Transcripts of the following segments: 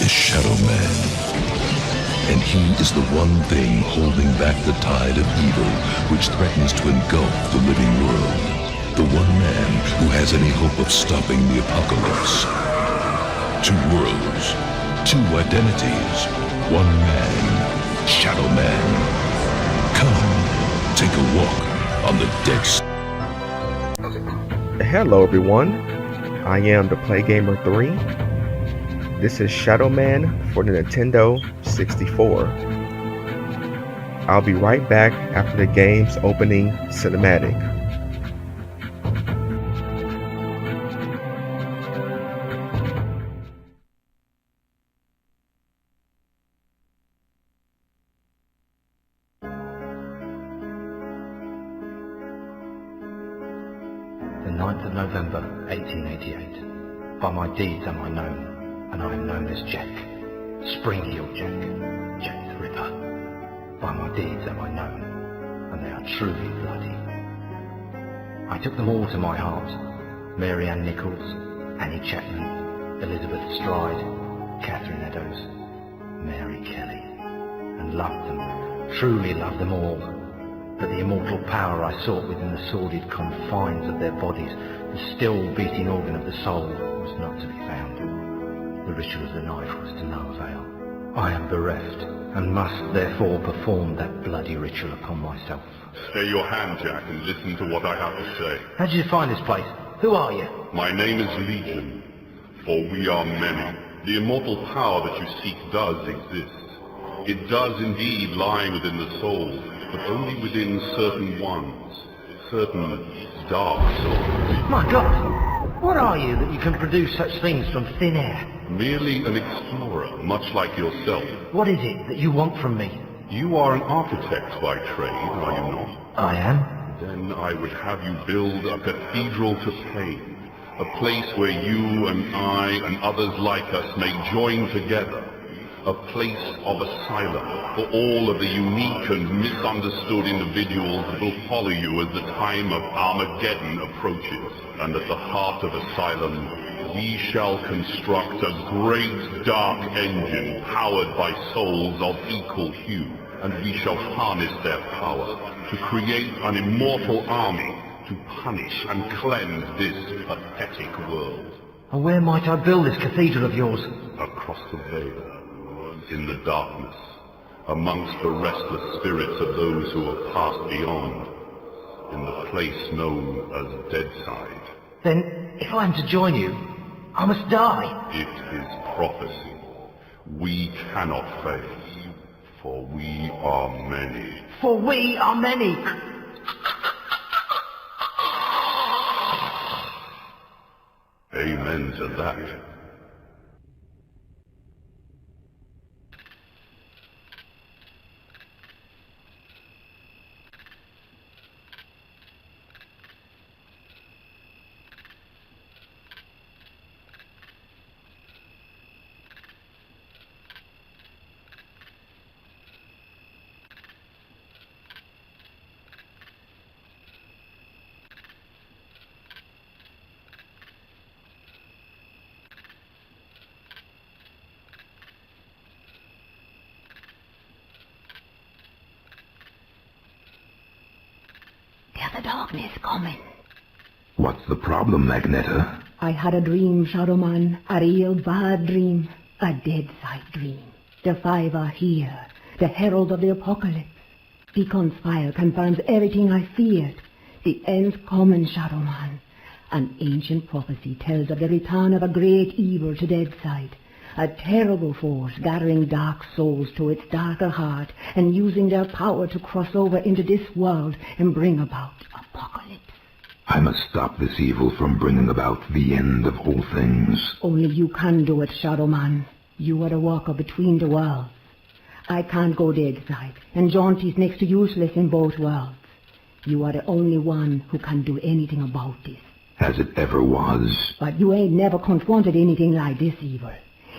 is Shadowman. And he is the one thing holding back the tide of evil which threatens to engulf the living world. The one man who has any hope of stopping the apocalypse. Two worlds, two identities, one man, Shadowman. Come, take a walk on the Deadside. Hello everyone, I am the Play Gamer 3. This is Shadowman for the Nintendo 64. I'll be right back after the game's opening cinematic. The 9th of November, 1888. By my deeds am I known, and I am known as Jack. Spring-heeled Jack, Jack the Ripper. By my deeds am I known, and they are truly bloody. I took them all to my heart. Mary Ann Nichols, Annie Chapman, Elizabeth Stride, Catherine Eddowes, Mary Kelly, and loved them, truly loved them all. But the immortal power I sought within the sordid confines of their bodies, the still beating organ of the soul, was not to be found. The ritual of the knife was to no avail. I am bereft, and must therefore perform that bloody ritual upon myself. Stay your hand, Jack, and listen to what I have to say. How did you find this place? Who are you? My name is Legion, for we are many. The immortal power that you seek does exist. It does indeed lie within the soul, but only within certain ones, certain dark souls. My God! What are you that you can produce such things from thin air? Merely an explorer, much like yourself. What is it that you want from me? You are an architect by trade, are you not? I am. Then I would have you build a cathedral to pain, a place where you and I and others like us may join together. A place of asylum for all of the unique and misunderstood individuals that will follow you as the time of Armageddon approaches. And at the heart of asylum, we shall construct a great dark engine powered by souls of equal hue. And we shall harness their power to create an immortal army to punish and cleanse this pathetic world. And where might I build this cathedral of yours? Across the veil. In the darkness, amongst the restless spirits of those who have passed beyond, in the place known as Deadside. Then, if I am to join you, I must die. It is prophecy. We cannot fail, for we are many. For we are many! Amen to that. The darkness coming. What's the problem, Magneta? I had a dream, Shadowman. A real bad dream. A Deadside dream. The five are here. The herald of the apocalypse. Beacon's fire confirms everything I feared. The end's coming, Shadowman. An ancient prophecy tells of the return of a great evil to Deadside. A terrible force gathering dark souls to its darker heart and using their power to cross over into this world and bring about apocalypse. I must stop this evil from bringing about the end of all things. Only you can do it, Shadowman. You are the walker between the worlds. I can't go Deadside, and Jaunty's next to useless in both worlds. You are the only one who can do anything about this. As it ever was. But you ain't never confronted anything like this evil.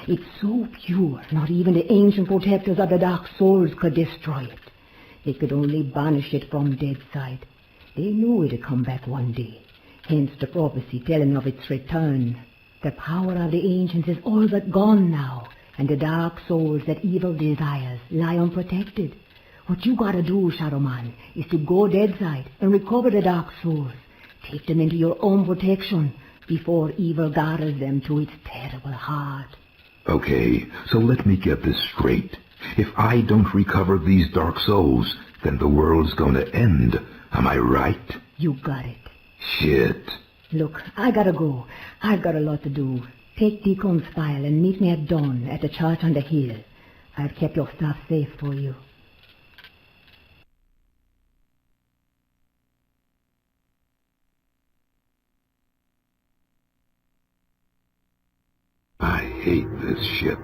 It's so pure, not even the ancient protectors of the Dark Souls could destroy it. They could only banish it from Deadside. They knew it'd come back one day, hence the prophecy telling of its return. The power of the ancients is all but gone now, and the dark souls that evil desires lie unprotected. What you gotta do, Shadowman, is to go Deadside and recover the dark souls. Take them into your own protection before evil gathers them to its terrible heart. Okay, so let me get this straight. If I don't recover these dark souls, then the world's gonna end. Am I right? You got it. Shit. Look, I gotta go. I've got a lot to do. Take Deacon's file and meet me at dawn at the church on the hill. I've kept your stuff safe for you. I hate this shit.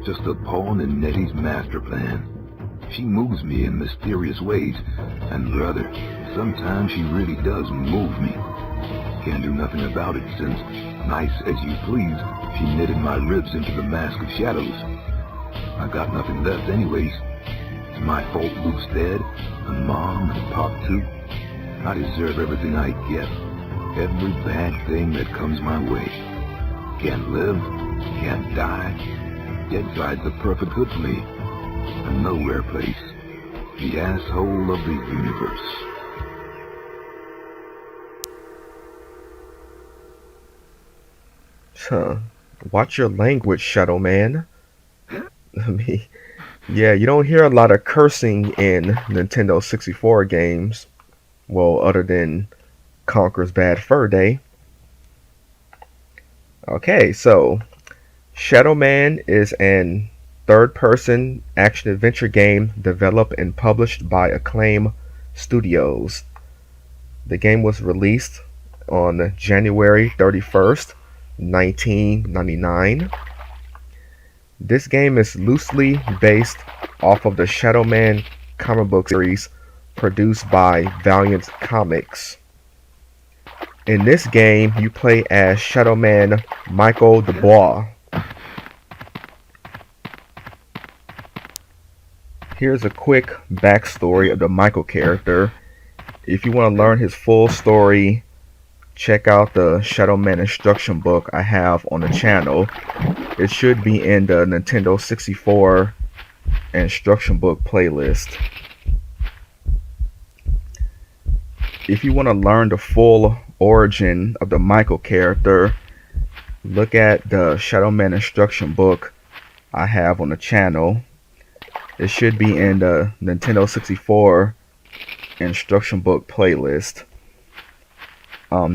Just a pawn in Nettie's master plan. She moves me in mysterious ways, and brother, sometimes she really does move me. Can't do nothing about it since, nice as you please, she knitted my ribs into the mask of shadows. I got nothing left anyways. It's my fault Luke's dead, and Mom and Pop too. I deserve everything I get. Every bad thing that comes my way. Can't live, can't die. Deadside's the perfect hood for me. A nowhere place. The asshole of the universe. Huh. Watch your language, Shadowman. Yeah, you don't hear a lot of cursing in Nintendo 64 games. Well, other than Conker's Bad Fur Day. Okay, so Shadowman is an third-person action-adventure game developed and published by Acclaim Studios. The game was released on January 31st, 1999. This game is loosely based off of the Shadowman comic book series produced by Valiant Comics. In this game, you play as Shadowman Michael Dubois. Here's a quick backstory of the Michael character. If you want to learn his full story, check out the Shadowman instruction book I have on the channel. It should be in the Nintendo 64 instruction book playlist. If you want to learn the full origin of the Michael character, look at the Shadowman instruction book I have on the channel. It should be in the Nintendo 64 instruction book playlist.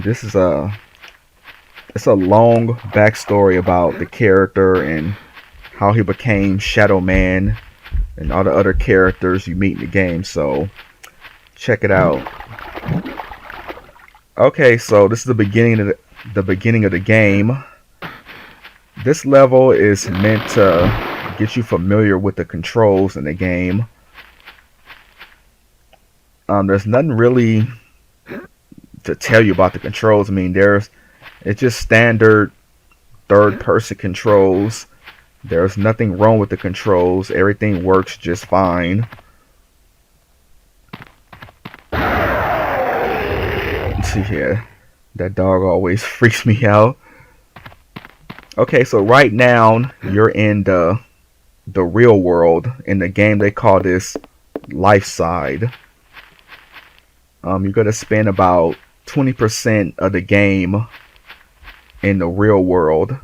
This is it's a long backstory about the character and how he became Shadowman and all the other characters you meet in the game, so check it out. Okay, so this is the beginning of the game. This level is meant to get you familiar with the controls in the game. There's nothing really to tell you about the controls. I mean, it's just standard third-person controls. There's nothing wrong with the controls. Everything works just fine. Yeah, that dog always freaks me out. Okay, so right now you're in the real world. In the game, they call this life side. You're gonna spend about 20% of the game in the real world.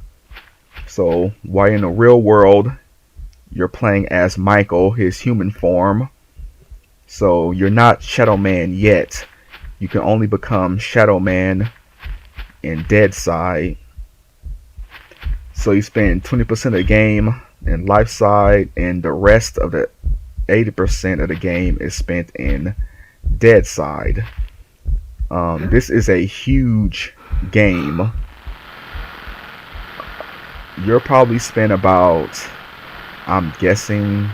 So while in the real world, you're playing as Michael, his human form. So you're not Shadowman yet. You can only become Shadowman in Deadside. So you spend 20% of the game in life side, and the rest of the 80% of the game is spent in Deadside. This is a huge game. You'll probably spend about, I'm guessing,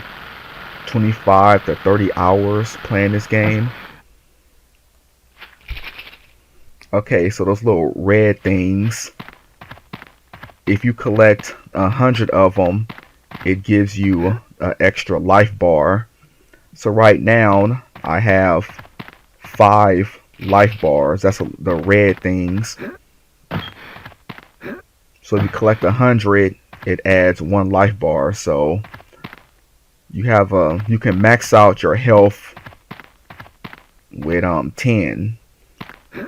25 to 30 hours playing this game. Okay, so those little red things, if you collect 100 of them, it gives you an extra life bar. So right now, I have 5 life bars. That's the red things. So if you collect 100, it adds 1 life bar. So you can max out your health with 10.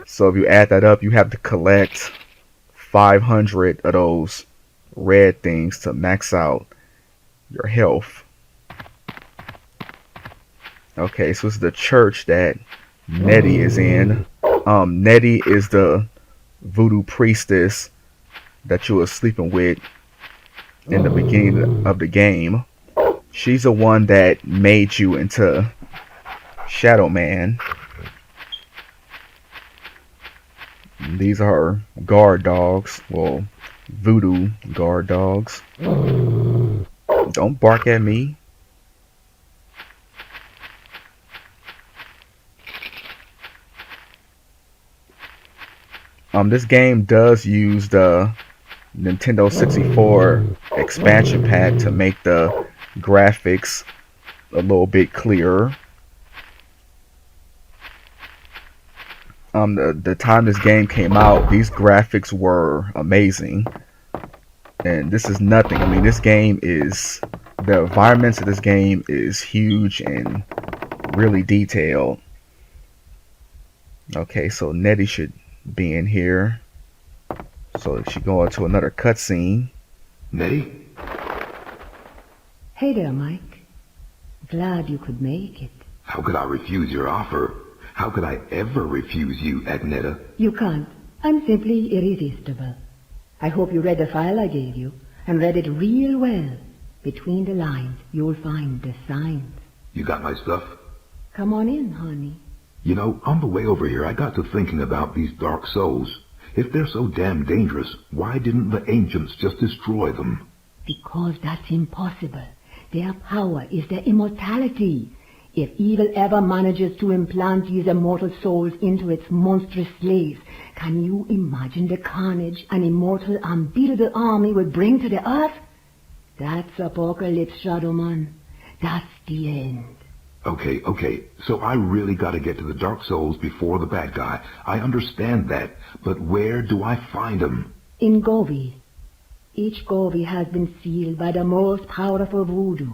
So if you add that up, you have to collect 500 of those red things to max out your health. Okay, so it's the church that Nettie is in. Nettie is the voodoo priestess that you were sleeping with in the beginning of the game. She's the one that made you into Shadowman. These are her guard dogs. Well, voodoo guard dogs. Don't bark at me. This game does use the Nintendo 64 expansion pack to make the graphics a little bit clearer. The time this game came out, these graphics were amazing. And this is nothing. I mean, the environments of this game is huge and really detailed. Okay, so Nettie should be in here. So she go into another cutscene. Nettie? Hey there, Mike. Glad you could make it. How could I refuse your offer? How could I ever refuse you, Agneta? You can't. I'm simply irresistible. I hope you read the file I gave you, and read it real well. Between the lines, you'll find the signs. You got my stuff? Come on in, honey. You know, on the way over here, I got to thinking about these dark souls. If they're so damn dangerous, why didn't the ancients just destroy them? Because that's impossible. Their power is their immortality. If evil ever manages to implant these immortal souls into its monstrous slaves, can you imagine the carnage an immortal, unbeatable army would bring to the earth? That's Apocalypse, Shadowman. That's the end. Okay, so I really gotta get to the Dark Souls before the bad guy. I understand that, but where do I find them? In Gobi. Each Gobi has been sealed by the most powerful voodoo.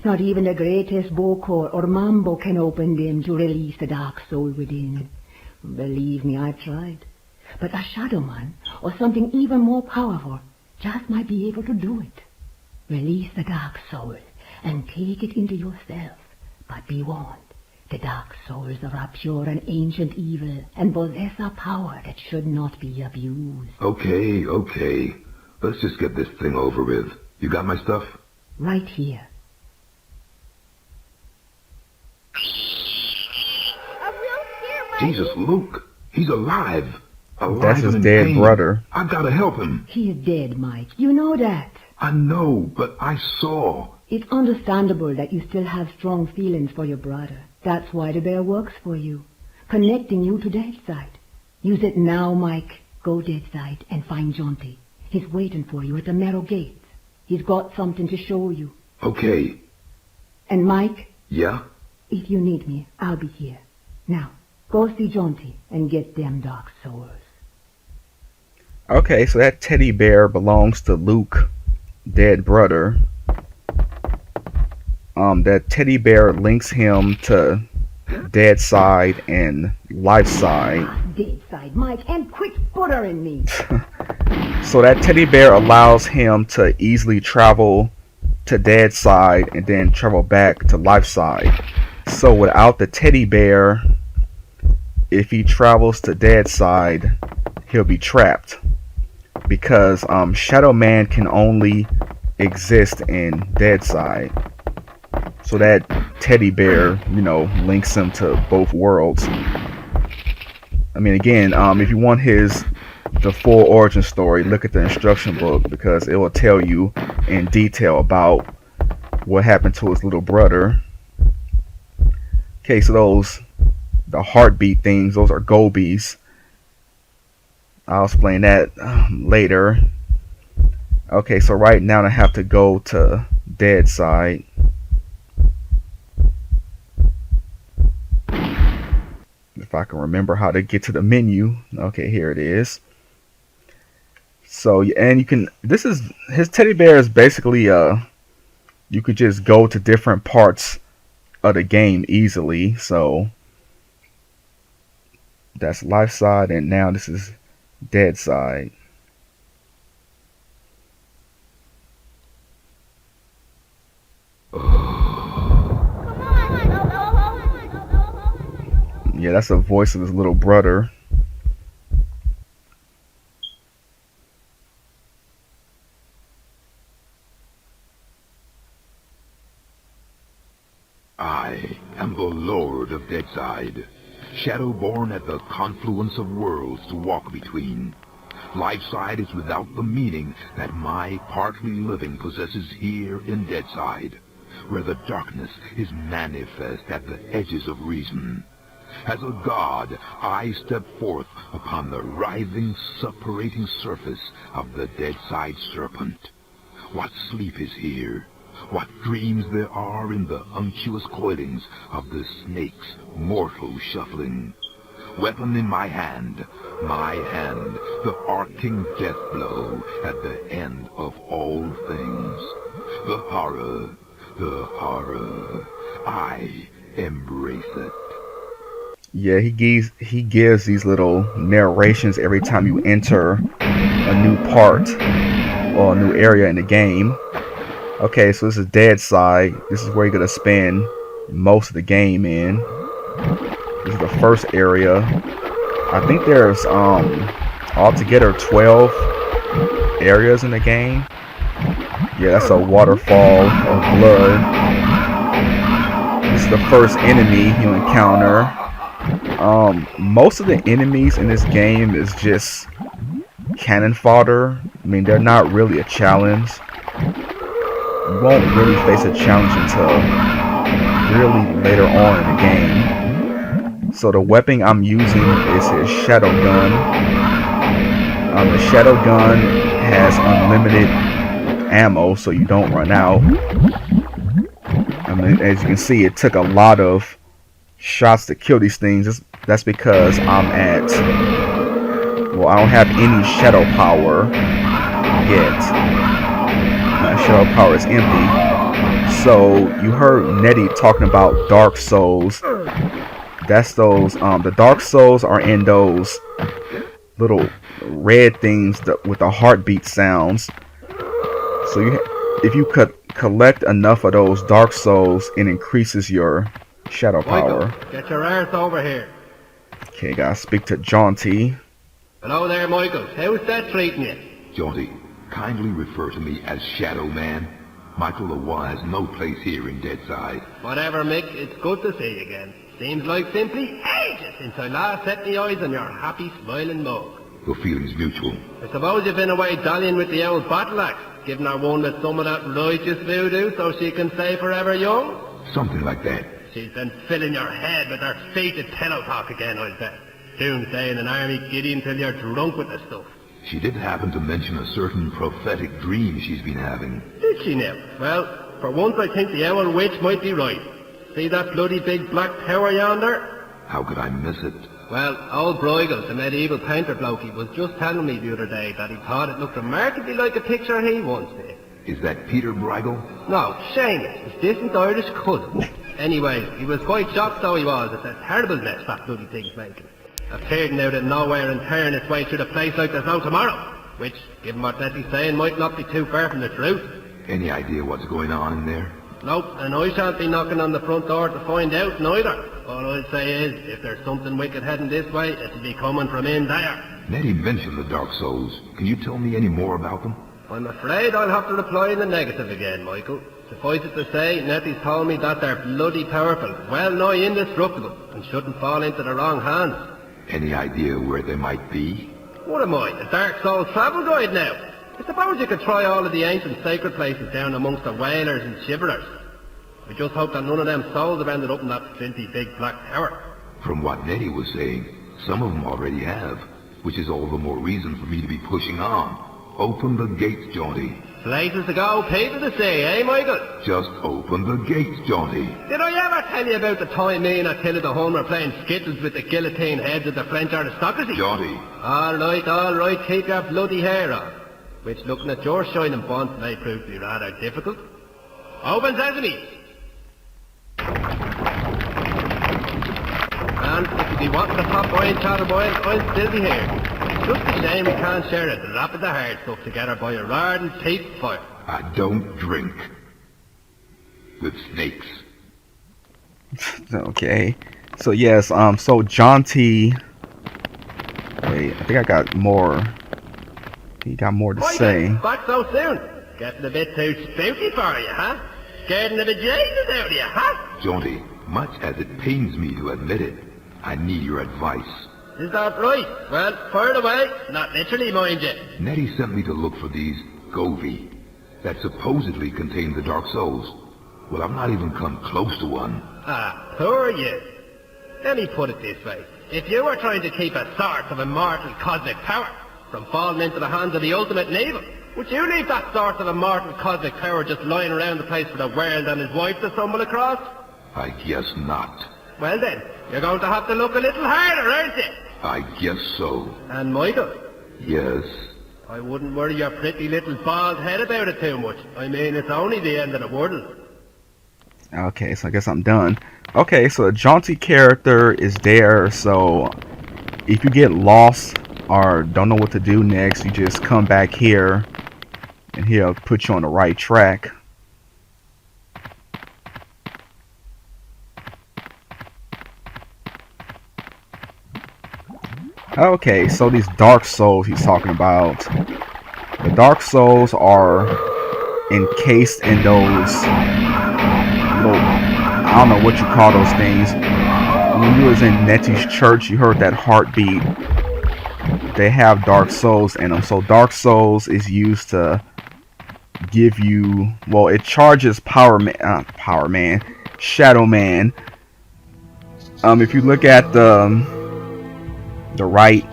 Not even the greatest Bokor or Mambo can open them to release the dark soul within. Believe me, I've tried. But a Shadowman, or something even more powerful, just might be able to do it. Release the dark soul, and take it into yourself. But be warned, the dark souls are a pure and ancient evil, and possess a power that should not be abused. Okay. Let's just get this thing over with. You got my stuff? Right here. Jesus, Luke, he's alive. That's his and in dead pain. brother. I've got to help him. He is dead, Mike. You know that. I know, but I saw. It's understandable that you still have strong feelings for your brother. That's why the bear works for you, connecting you to Deadside. Use it now, Mike. Go Deadside and find Jaunty. He's waiting for you at the narrow gates. He's got something to show you. Okay. And Mike? Yeah? If you need me, I'll be here. Now, go see Jaunty and get them dark souls. Okay, so that teddy bear belongs to Luke, dead brother. That teddy bear links him to Deadside and Lifeside. Deadside, Mike, and quit buttering me. So that teddy bear allows him to easily travel to Deadside and then travel back to Lifeside. So without the teddy bear, if he travels to Deadside, he'll be trapped. Because Shadowman can only exist in Deadside. So that teddy bear, links him to both worlds. I mean, again, if you want the full origin story, look at the instruction book, because it will tell you in detail about what happened to his little brother. Okay, so the heartbeat things, those are gobies. I'll explain that later. Okay, so right now I have to go to Deadside. If I can remember how to get to the menu. Okay, here it is. So, and you can, this is, his teddy bear is basically, you could just go to different parts of the game easily. So, that's life side, and now this is dead side. Yeah, that's the voice of his little brother. I am the Lord of Deadside, Shadowborn at the confluence of worlds to walk between. Lifeside is without the meaning that my partly living possesses here in Deadside, where the darkness is manifest at the edges of reason. As a god, I step forth upon the writhing, suppurating surface of the Deadside serpent. What sleep is here? What dreams there are in the unctuous coilings of the snake's mortal shuffling. Weapon in my hand, the arcing death blow at the end of all things. The horror, I embrace it. Yeah, he gives these little narrations every time you enter a new part or a new area in the game. Okay, so this is Deadside. This is where you're gonna spend most of the game in. This is the first area. I think there's altogether 12 areas in the game. Yeah, that's a waterfall of blood. This is the first enemy you encounter. Most of the enemies in this game is just cannon fodder. I mean, they're not really a challenge. You won't really face a challenge until really later on in the game. So the weapon I'm using is his shadow gun. The shadow gun has unlimited ammo, so you don't run out. I mean, as you can see, it took a lot of shots to kill these things. That's because I don't have any shadow power yet. My shadow power is empty. So you heard Nettie talking about Dark Souls. That's those. The Dark Souls are in those little red things with the heartbeat sounds. So if you could collect enough of those Dark Souls, it increases your shadow power. Michael, get your arse over here. Okay, gotta speak to Jaunty. Hello there, Michael. How's that treating you? Jaunty, kindly refer to me as Shadowman. Michael Lawa has no place here in Deadside. Whatever, Mick. It's good to see you again. Seems like simply ages since I last set my eyes on your happy, smiling mug. The feeling's mutual. I suppose you've been away dallying with the old battle axe, giving her one with some of that righteous voodoo so she can stay forever young? Something like that. She's been filling your head with her fated pillow talk again, I'll bet. Soon stay in an army giddy until you're drunk with the stuff. She did happen to mention a certain prophetic dream she's been having. Did she now? Well, for once I think the owl witch might be right. See that bloody big black tower yonder? How could I miss it? Well, old Bruegel, the medieval painter blokey, was just telling me the other day that he thought it looked remarkably like a picture he once did. Is that Peter Bruegel? No, Seamus, his distant Irish cousin. Anyway, he was quite shocked though he was at the terrible mess that bloody thing's making. Appeared out of nowhere and tearing its way through the place like there's no tomorrow. Which, given what Nettie's saying, might not be too far from the truth. Any idea what's going on in there? Nope, and I shan't be knocking on the front door to find out neither. All I'd say is, if there's something wicked heading this way, it'll be coming from in there. Nettie mentioned the Dark Souls. Can you tell me any more about them? I'm afraid I'll have to reply in the negative again, Michael. Suffice it to say, Nettie's told me that they're bloody powerful, well nigh indestructible, and shouldn't fall into the wrong hands. Any idea where they might be? What am I, a Dark Souls travel guide now? I suppose you could try all of the ancient sacred places down amongst the whalers and shiverers. I just hope that none of them souls have ended up in that filthy big black tower. From what Nettie was saying, some of them already have, which is all the more reason for me to be pushing on. Open the gates, Jaunty. Places to go, people to see, eh, Michael? Just open the gates, Jaunty. Did I ever tell you about the time me and Attila the Hun were playing skittles with the guillotine heads of the French aristocracy? Jaunty. All right, keep your bloody hair on. which looking at your shining bonds may prove to be rather difficult. Open sesame! And if you be wanting to pop by and chat a while, I'll still be here. Just a shame we can't share a drop of the hard stuff together by a roaring peat fire. I don't drink with snakes. Okay. So yes, so Jaunty. Wait, I think I got more. He got more to Why say. then, back so soon? Getting a bit too spooky for you, huh? Scaring the bejesus out of you, huh? Jaunty, much as it pains me to admit it, I need your advice. Is that right? Well, fire away. Not literally, mind you. Nettie sent me to look for these Govi that supposedly contain the Dark Souls. Well, I've not even come close to one. Ah, poor you. Let me put it this way. If you were trying to keep a source of immortal cosmic power from falling into the hands of the ultimate and evil, would you leave that source of immortal cosmic power just lying around the place for the world and his wife to stumble across? I guess not. Well then, you're going to have to look a little harder, aren't you? I guess so. And Michael, Yes. I wouldn't worry your pretty little bald head about it too much. I mean, it's only the end of the world. Okay, so I guess I'm done. Okay, so the Jaunty character is there, so if you get lost or don't know what to do next, you just come back here and he'll put you on the right track. Okay, so these Dark Souls he's talking about. The Dark Souls are encased in those little, I don't know what you call those things. When you was in Nettie's church, you heard that heartbeat. They have Dark Souls in them. So Dark Souls is used to give you, well, it charges Shadowman. If you look at the right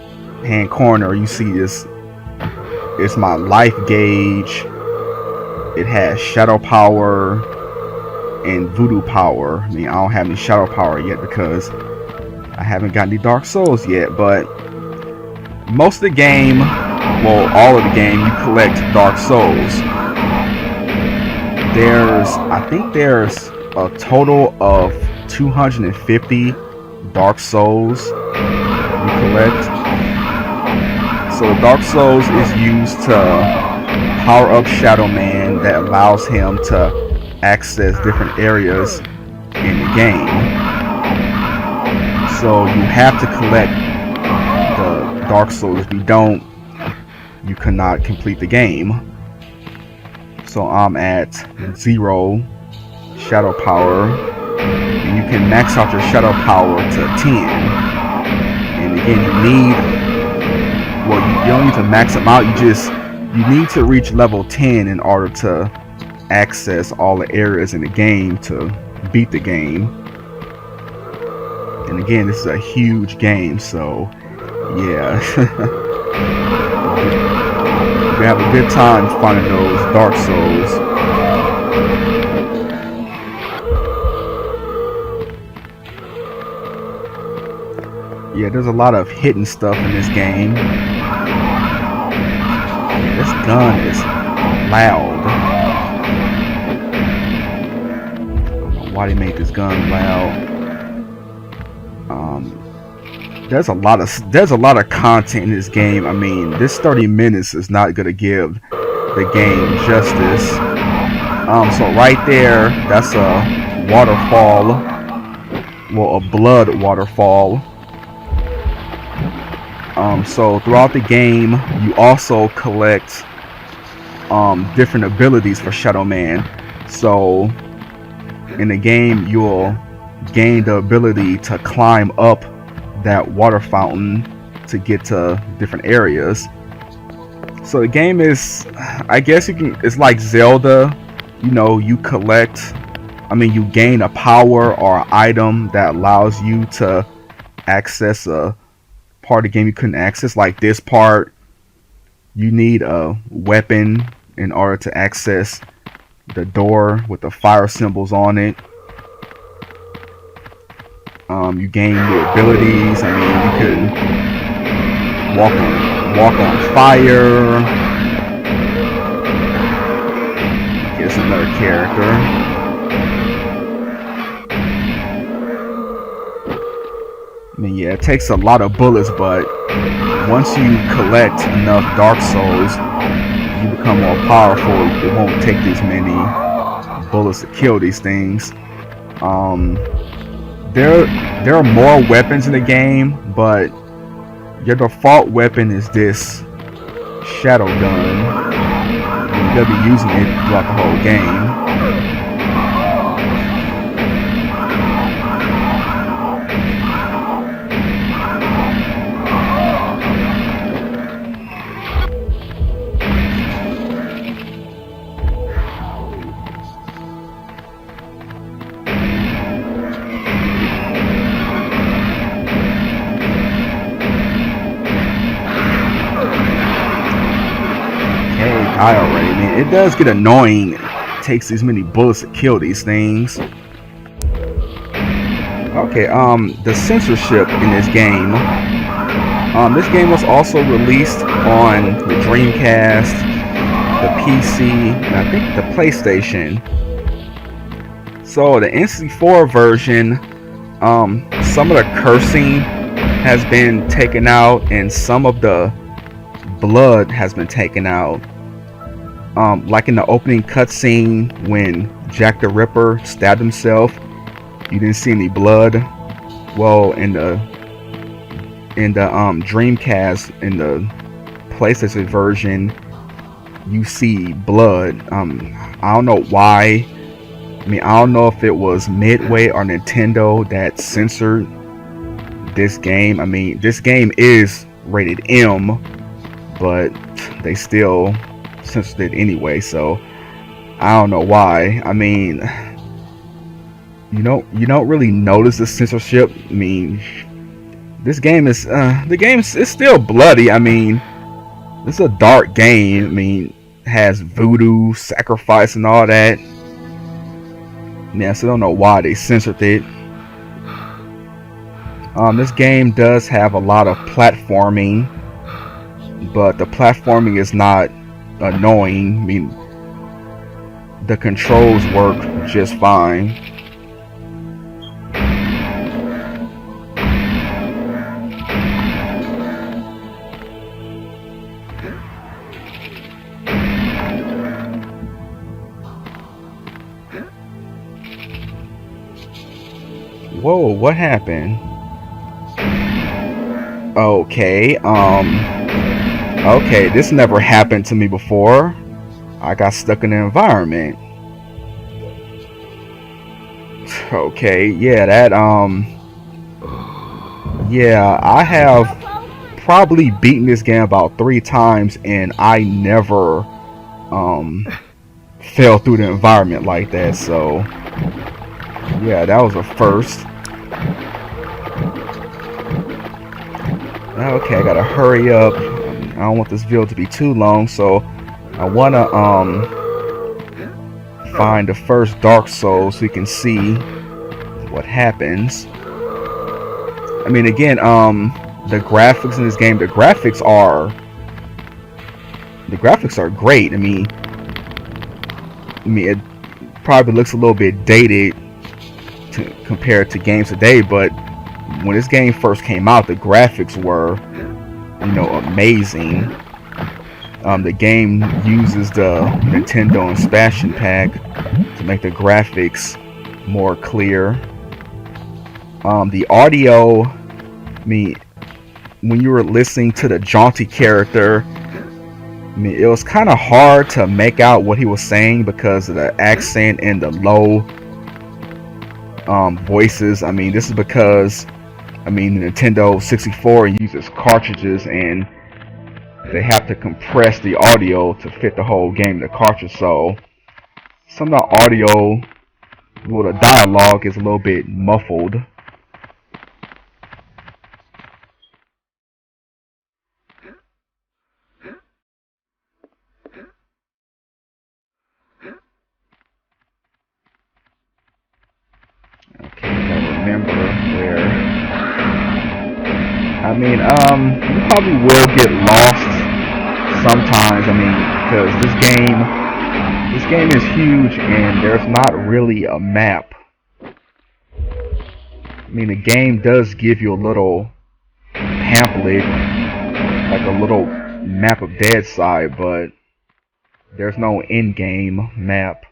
hand corner, you see this. It's my life gauge. It has shadow power and voodoo power. I mean, I don't have any shadow power yet because I haven't got any Dark Souls yet, but most of the game, well, all of the game, you collect Dark Souls. I think there's a total of 250 Dark Souls you collect. So Dark Souls is used to power up Shadowman that allows him to access different areas in the game. So you have to collect the Dark Souls. If you don't, you cannot complete the game. So I'm at 0 shadow power, and you can max out your shadow power to 10. And again, you don't need to max them out. You need to reach level 10 in order to access all the areas in the game to beat the game. And again, this is a huge game, so yeah. You have a good time finding those Dark Souls. Yeah, there's a lot of hidden stuff in this game. Yeah, this gun is loud. I don't know why they made this gun loud. There's a lot of content in this game. I mean, this 30 minutes is not gonna give the game justice. So right there, that's a waterfall. Well, a blood waterfall. So throughout the game, you also collect different abilities for Shadowman. So in the game, you'll gain the ability to climb up that water fountain to get to different areas. So the game is, I guess it's like Zelda. You know, you gain a power or an item that allows you to access a part of the game you couldn't access. Like this part, you need a weapon in order to access the door with the fire symbols on it. You gain new abilities. I mean, you could walk on fire. another character. I mean, yeah, it takes a lot of bullets, but once you collect enough Dark Souls, you become more powerful. It won't take this many bullets to kill these things. There are more weapons in the game, but your default weapon is this shadow gun. You're gonna be using it throughout the whole game. I already, man, it does get annoying. It takes these many bullets to kill these things. Okay, the censorship in this game. This game was also released on the Dreamcast, the PC, and I think the PlayStation. So the N64 version, some of the cursing has been taken out, and some of the blood has been taken out. Like in the opening cutscene when Jack the Ripper stabbed himself, you didn't see any blood. Well, in the Dreamcast, in the PlayStation version, you see blood. I don't know why. I mean, I don't know if it was Midway or Nintendo that censored this game. I mean, this game is rated M, but they still censored it anyway, so I don't know why. I mean, you don't really notice the censorship. I mean, this game is it's still bloody. I mean, it's a dark game. I mean, it has voodoo, sacrifice, and all that. Yeah, so I don't know why they censored it. This game does have a lot of platforming, but the platforming is not annoying. I mean, the controls work just fine. Whoa, what happened? Okay, okay, this never happened to me before. I got stuck in the environment. Okay, yeah, that, yeah, I have probably beaten this game about 3 times, and I never, fell through the environment like that, so, yeah, that was a first. Okay, I gotta hurry up. I don't want this video to be too long, so I wanna find the first Dark Souls so you can see what happens. I mean, again, the graphics in this game, the graphics are great. I mean, it probably looks a little bit dated compared to games today, but when this game first came out, the graphics were, amazing. The game uses the Nintendo expansion pack to make the graphics more clear. The audio, I mean, when you were listening to the Jaunty character, I mean, it was kind of hard to make out what he was saying because of the accent and the low voices. I mean, this is because, I mean, the Nintendo 64 uses cartridges, and they have to compress the audio to fit the whole game in the cartridge. So some of the audio, well, the dialogue is a little bit muffled. Okay, I gotta remember where. I mean, you probably will get lost sometimes. I mean, because this game is huge and there's not really a map. I mean, the game does give you a little pamphlet, like a little map of Deadside, but there's no in-game map.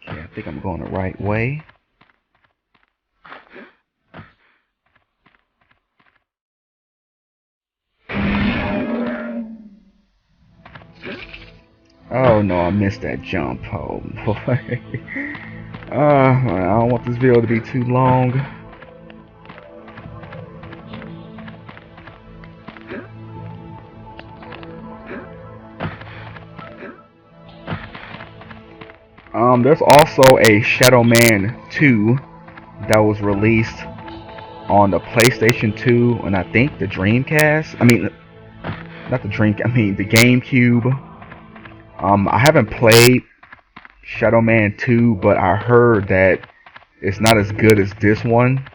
Okay, I think I'm going the right way. Oh no, I missed that jump. Oh boy. I don't want this video to be too long. There's also a Shadowman 2 that was released on the PlayStation 2 and I think the Dreamcast. I mean, not the Dreamcast. I mean the GameCube. I haven't played Shadowman 2, but I heard that it's not as good as this one.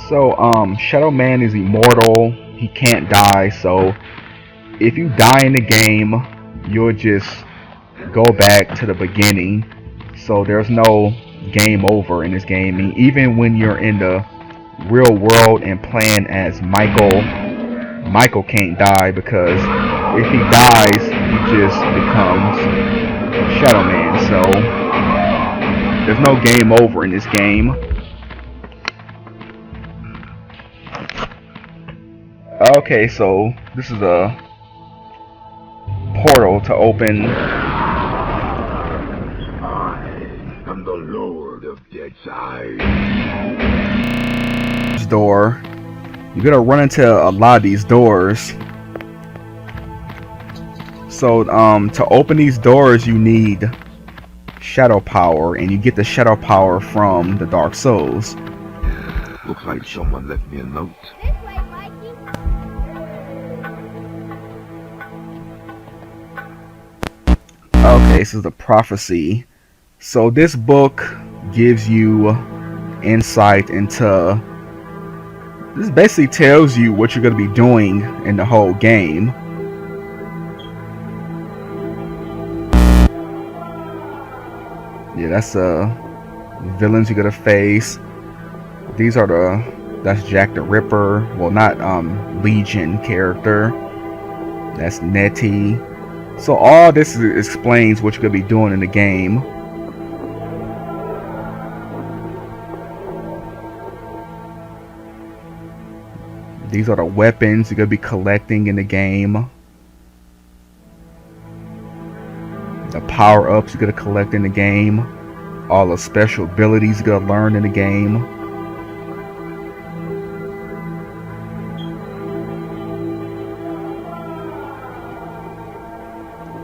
So, Shadowman is immortal. He can't die. So, if you die in the game, you'll just go back to the beginning. So, there's no game over in this game. And even when you're in the real world and playing as Michael can't die, because if he dies, he just becomes Shadowman. So, there's no game over in this game. Okay, so this is a portal to open. I am the Lord of Deadside. This door. You're gonna run into a lot of these doors. So to open these doors, you need shadow power, and you get the shadow power from the Dark Souls. Looks like someone left me a note. Okay, this is the prophecy. So this book gives you insight into, this basically tells you what you're going to be doing in the whole game. Yeah, that's villains you're going to face. These are that's Jack the Ripper. Well, not Legion character. That's Nettie. So all this explains what you're going to be doing in the game. These are the weapons you're going to be collecting in the game. The power-ups you're going to collect in the game. All the special abilities you're going to learn in the game.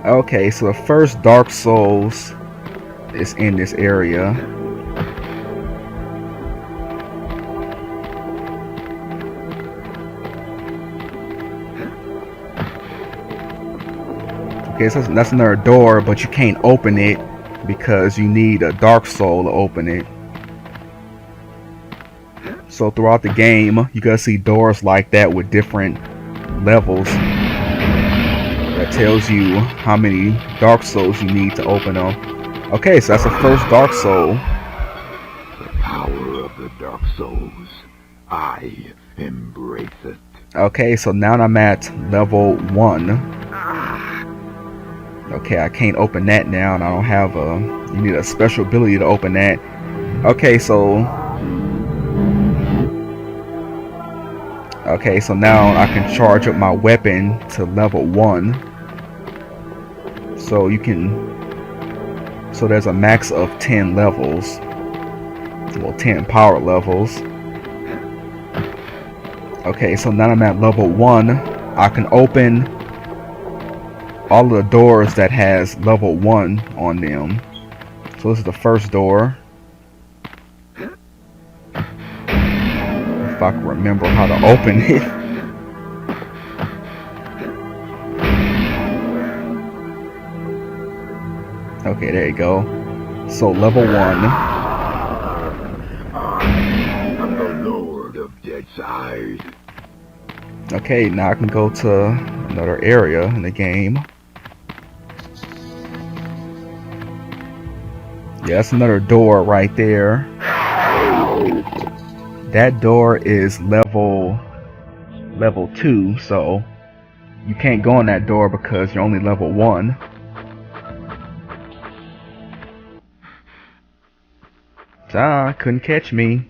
Okay, so the first Dark Souls is in this area. Okay, so that's another door, but you can't open it because you need a Dark Soul to open it. So throughout the game, you're gonna see doors like that with different levels. That tells you how many Dark Souls you need to open them. Okay, so that's the first Dark Soul. The power of the Dark Souls. I embrace it. Okay, so now I'm at level 1. Okay, I can't open that now, and I don't have you need a special ability to open that. Okay, so now I can charge up my weapon to level 1. So there's a max of 10 levels. Well, 10 power levels. Okay, so now I'm at level 1. I can open all of the doors that has level 1 on them. So this is the first door. If I can remember how to open it. Okay, there you go. So level 1. I'm the Lord of Deadside. Okay, now I can go to another area in the game. Yeah, that's another door right there. That door is level 2, so you can't go in that door because you're only level 1. Couldn't catch me.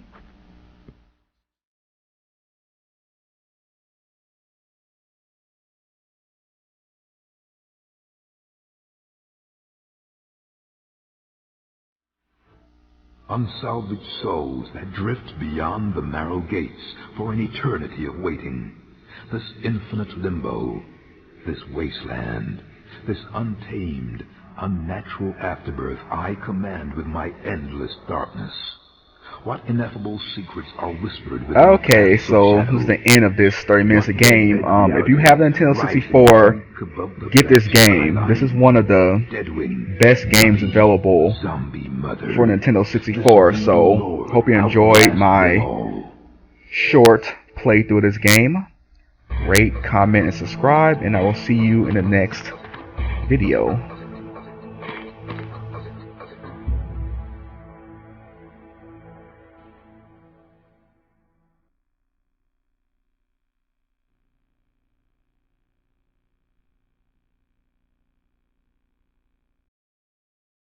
Unsalvaged souls that drift beyond the narrow gates for an eternity of waiting. This infinite limbo, this wasteland, this untamed, unnatural afterbirth I command with my endless darkness. What ineffable secrets are whispered within Okay, so this is the end of this 30 minutes of game. If you have the Nintendo 64, get this game. This is one of the best games available for Nintendo 64. So, hope you enjoyed my short playthrough of this game. Rate, comment, and subscribe, and I will see you in the next video.